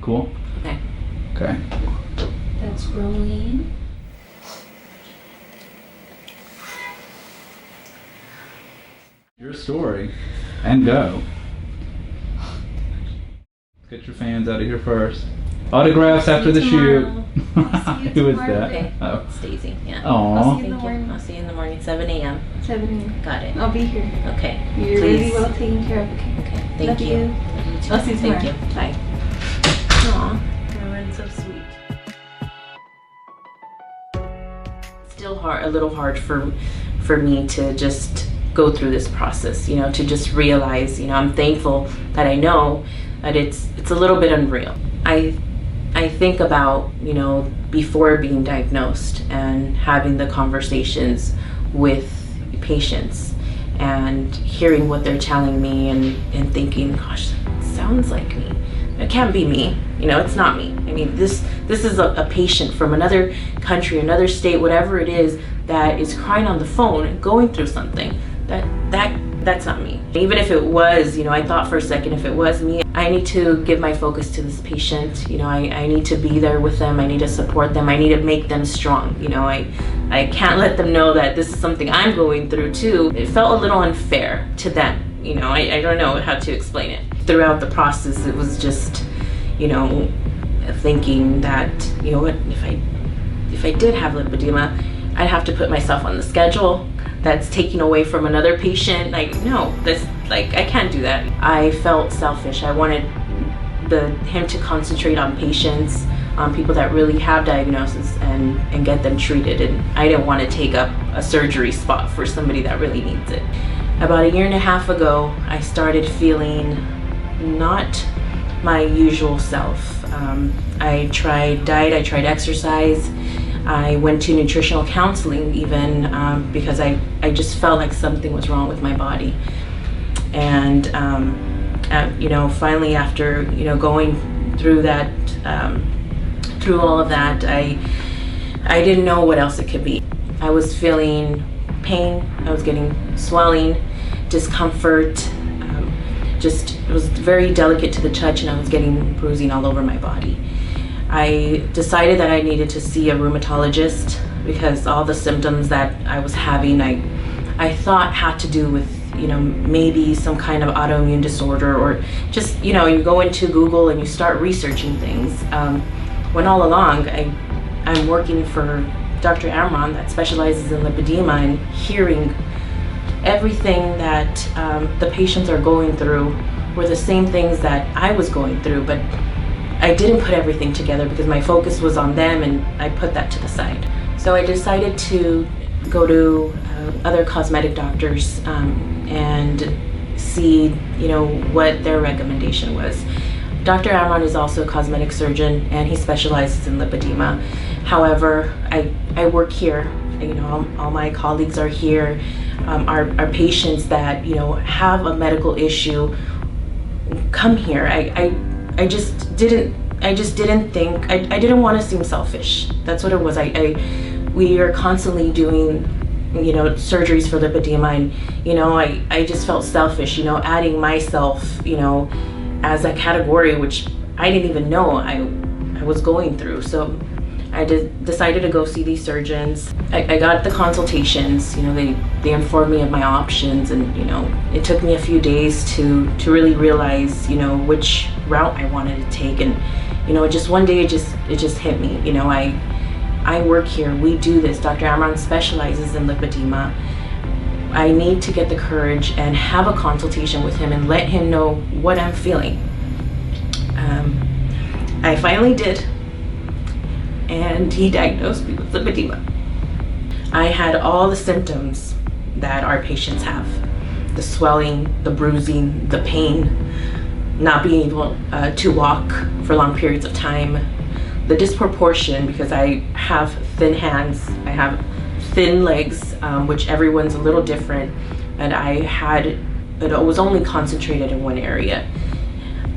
Cool. Okay. Okay. That's rolling. Your story. And go. Get your fans out of here first. Autographs after the shoot. Who is that? Okay. Oh. It's Daisy. Yeah. Aww. Thank you. I'll see you in the morning. 7 a.m. 7 a.m. Got it. I'll be here. Okay. You're really well taken care of. Okay. Thank Love you. you. I'll see you tomorrow. Thank you. Bye. Aw, everyone's so sweet. Still a little hard for me to just go through this process, you know, to just realize, you know, I'm thankful that I know that it's a little bit unreal. I think about, you know, before being diagnosed and having the conversations with patients and hearing what they're telling me and thinking, gosh, that sounds like me. It can't be me, you know, it's not me. I mean, this is a patient from another country, another state, whatever it is, that is crying on the phone and going through something. That's not me. Even if it was, you know, I thought for a second, if it was me, I need to give my focus to this patient. You know, I need to be there with them. I need to support them. I need to make them strong. You know, I can't let them know that this is something I'm going through too. It felt a little unfair to them. You know, I don't know how to explain it. Throughout the process, it was just, you know, thinking that, you know what, if I did have lipedema, I'd have to put myself on the schedule that's taking away from another patient. Like, no, that's like, I can't do that. I felt selfish. I wanted him to concentrate on patients, on people that really have diagnoses and get them treated. And I didn't want to take up a surgery spot for somebody that really needs it. About 1.5 years ago, I started feeling not my usual self. I tried diet, I tried exercise. I went to nutritional counseling even because I just felt like something was wrong with my body. And you know, finally after, you know, going through that, through all of that, I didn't know what else it could be. I was feeling pain, I was getting swelling, discomfort, it was very delicate to the touch, and I was getting bruising all over my body. I decided that I needed to see a rheumatologist because all the symptoms that I was having, I thought had to do with, you know, maybe some kind of autoimmune disorder, or just, you know, you go into Google and you start researching things. When all along, I'm working for Dr. Amron that specializes in lipedema, and hearing everything that the patients are going through were the same things that I was going through, but I didn't put everything together because my focus was on them, and I put that to the side. So I decided to go to other cosmetic doctors and see, you know, what their recommendation was. Dr. Amron is also a cosmetic surgeon, and he specializes in lipedema. However, I work here. You know, all my colleagues are here. Our patients that, you know, have a medical issue come here. I just didn't think, I didn't want to seem selfish. That's what it was. We are constantly doing, you know, surgeries for lipedema, and, you know, I just felt selfish, you know, adding myself, you know, as a category, which I didn't even know I was going through. So I decided to go see these surgeons. I got the consultations, you know, they informed me of my options, and, you know, it took me a few days to really realize, you know, which route I wanted to take. And, you know, just one day it just hit me. You know, I work here, we do this. Dr. Amron specializes in lipedema. I need to get the courage and have a consultation with him and let him know what I'm feeling. I finally did. And he diagnosed me with lipedema. I had all the symptoms that our patients have. The swelling, the bruising, the pain, not being able to walk for long periods of time, the disproportion, because I have thin hands, I have thin legs, which everyone's a little different, and it was only concentrated in one area.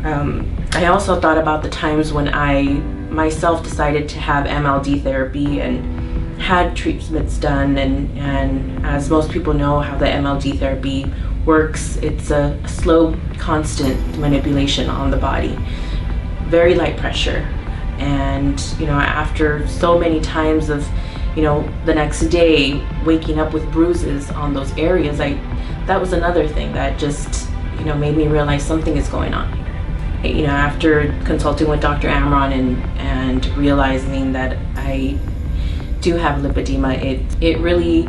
I also thought about the times when I myself decided to have MLD therapy and had treatments done, and as most people know how the MLD therapy works, it's a slow, constant manipulation on the body. very light pressure. And, after so many times of, the next day waking up with bruises on those areas, that was another thing that just, made me realize something is going on here. After consulting with Dr. Amron and realizing that I do have lipedema, it really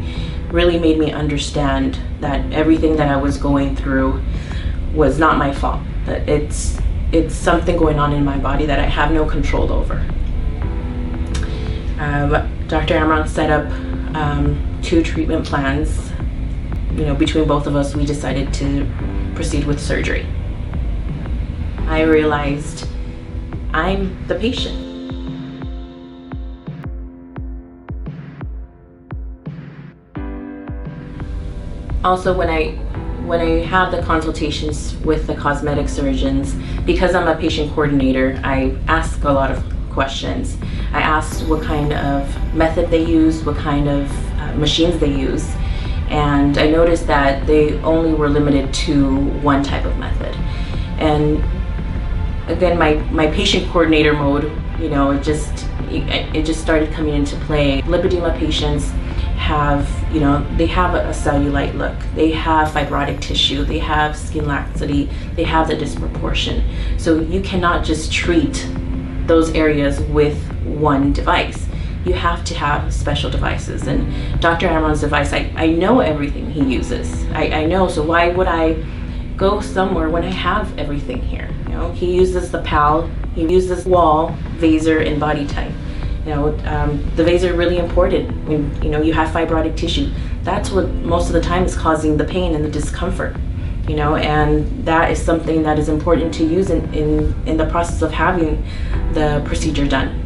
made me understand that everything that I was going through was not my fault. That it's something going on in my body that I have no control over. Dr. Amron set up 2 treatment plans. Between both of us, we decided to proceed with surgery. I realized I'm the patient. Also, when I have the consultations with the cosmetic surgeons, because I'm a patient coordinator, I ask a lot of questions. I asked what kind of method they use, what kind of machines they use, and I noticed that they only were limited to one type of method. And again, my patient coordinator mode, it just started coming into play. Lipedema patients have, they have a cellulite look, they have fibrotic tissue, they have skin laxity, they have the disproportion. So you cannot just treat those areas with one device. You have to have special devices. And Dr. Amron's device, I know everything he uses. I know, so why would I go somewhere when I have everything here? He uses the PAL, he uses wall, vaser, and body type. The vaser are really important when you have fibrotic tissue. That's what most of the time is causing the pain and the discomfort. And that is something that is important to use in the process of having the procedure done.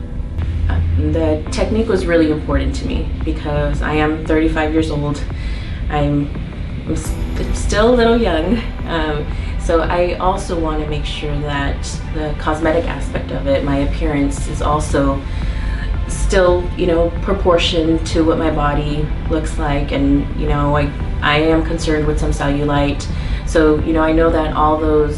The technique was really important to me because I am 35 years old. I'm still a little young. So I also want to make sure that the cosmetic aspect of it, my appearance, is also still, proportioned to what my body looks like. And, I am concerned with some cellulite. So, I know that all those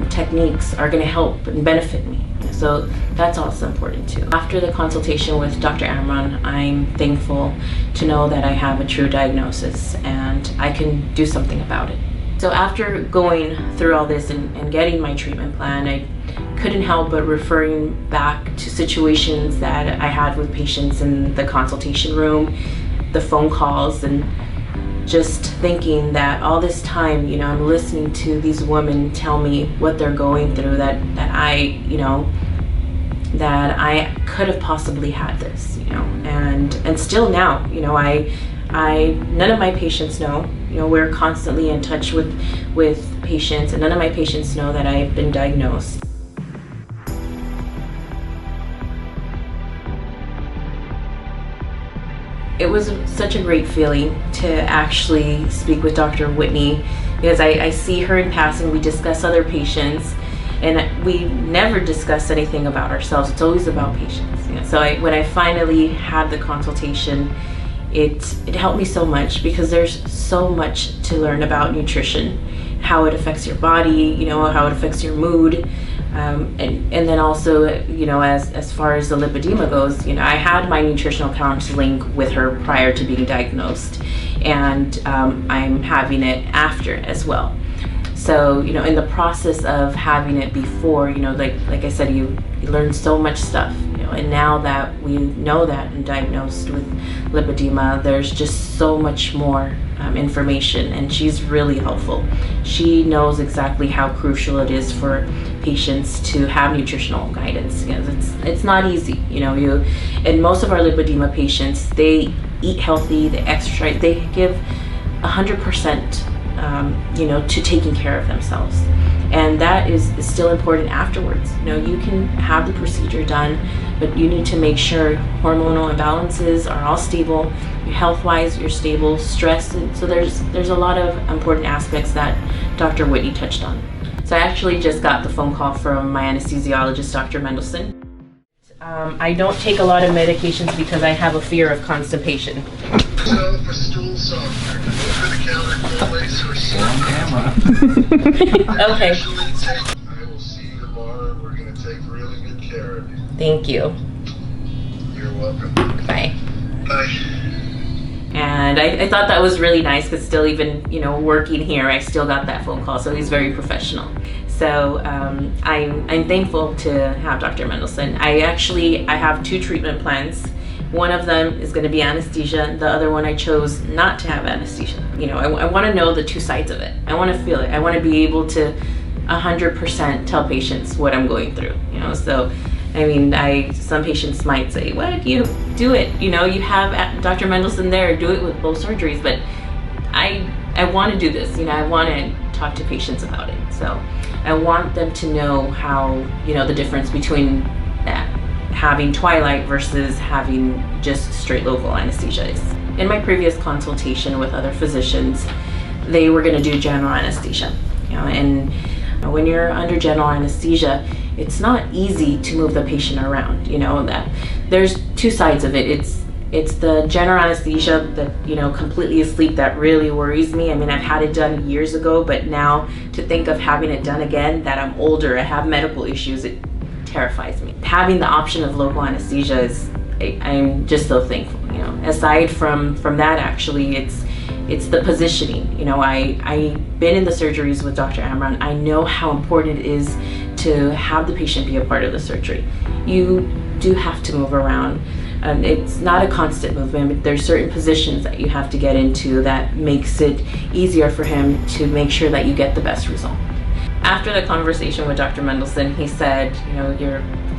techniques are going to help and benefit me. So that's also important too. After the consultation with Dr. Amron, I'm thankful to know that I have a true diagnosis and I can do something about it. So after going through all this and getting my treatment plan, I couldn't help but referring back to situations that I had with patients in the consultation room, the phone calls, and just thinking that all this time, I'm listening to these women tell me what they're going through, that I could have possibly had this, and still now, none of my patients know. We're constantly in touch with patients, and none of my patients know that I've been diagnosed. It was such a great feeling to actually speak with Dr. Whitney, because I see her in passing. We discuss other patients, and we never discuss anything about ourselves. It's always about patients. So when I finally had the consultation, it helped me so much, because there's so much to learn about nutrition, how it affects your body, how it affects your mood, and then also, as far as the lipedema goes, I had my nutritional counseling with her prior to being diagnosed, and I'm having it after as well. So, in the process of having it before, like I said, you learn so much stuff, and now that we know that and diagnosed with lipedema, there's just so much more information, and she's really helpful. She knows exactly how crucial it is for patients to have nutritional guidance. It's not easy, and most of our lipedema patients, they eat healthy, they exercise, they give 100%. To taking care of themselves, and that is still important afterwards. You can have the procedure done, but you need to make sure hormonal imbalances are all stable, health-wise you're stable, stress. So there's a lot of important aspects that Dr. Whitney touched on. So I actually just got the phone call from my anesthesiologist, Dr. Mendelson. I don't take a lot of medications because I have a fear of constipation. So for stool softener, over-the-counter place or On camera. Okay. I will see you tomorrow. Thank you. You're welcome. Bye. Bye. And I thought that was really nice because still even, you know, working here, I still got that phone call. So he's very professional. So I'm thankful to have Dr. Mendelsohn. I have 2 treatment plans. One of them is going to be anesthesia. The other one I chose not to have anesthesia. You know, I want to know the 2 sides of it. I want to feel it. I want to be able to 100% tell patients what I'm going through. You know, so I mean, some patients might say, "What? You do it? You know, you have Dr. Mendelsohn there. Do it with both surgeries." But I want to do this. You know, I want to talk to patients about it. So I want them to know how, you know, the difference between having twilight versus having just straight local anesthesia is. In my previous consultation with other physicians, they were going to do general anesthesia. You know, and when you're under general anesthesia, it's not easy to move the patient around. You know, that there's 2 sides of it. It's the general anesthesia that, you know, completely asleep, that really worries me. I mean, I've had it done years ago, but now to think of having it done again, that I'm older, I have medical issues, it terrifies me. Having the option of local anesthesia is, I'm just so thankful. You know, aside from that, actually, it's the positioning. You know, I've been in the surgeries with Dr. Amron. I know how important it is to have the patient be a part of the surgery. You do have to move around. It's not a constant movement, but there's certain positions that you have to get into that makes it easier for him to make sure that you get the best result. After the conversation with Dr. Mendelsohn, he said, you know,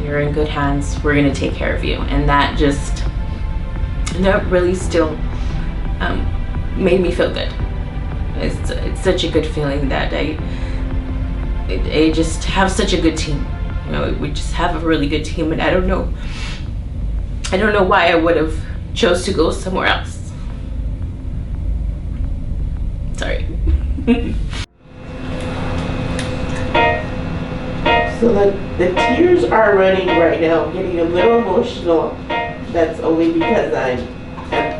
you're in good hands. We're going to take care of you. And that really still made me feel good. It's such a good feeling that I just have such a good team. You know, we just have a really good team, and I don't know why I would have chose to go somewhere else. Sorry. So the tears are running right now. I'm getting a little emotional. That's only because I'm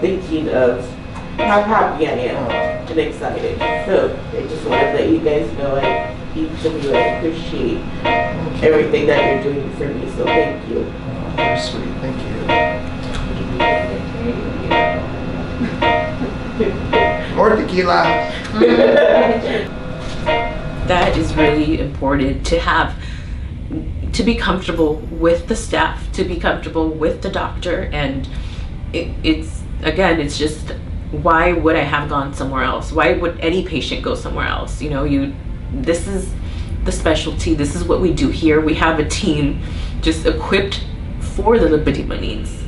thinking of how happy I am and excited. So I just want to let you guys know each of you, I appreciate everything that you're doing for me. So thank you. Oh, very sweet. Thank you. More tequila. That is really important to be comfortable with the staff, to be comfortable with the doctor, and it's just, why would I have gone somewhere else? Why would any patient go somewhere else? You know, this is the specialty. This is what we do here. We have a team just equipped for the lipedema needs.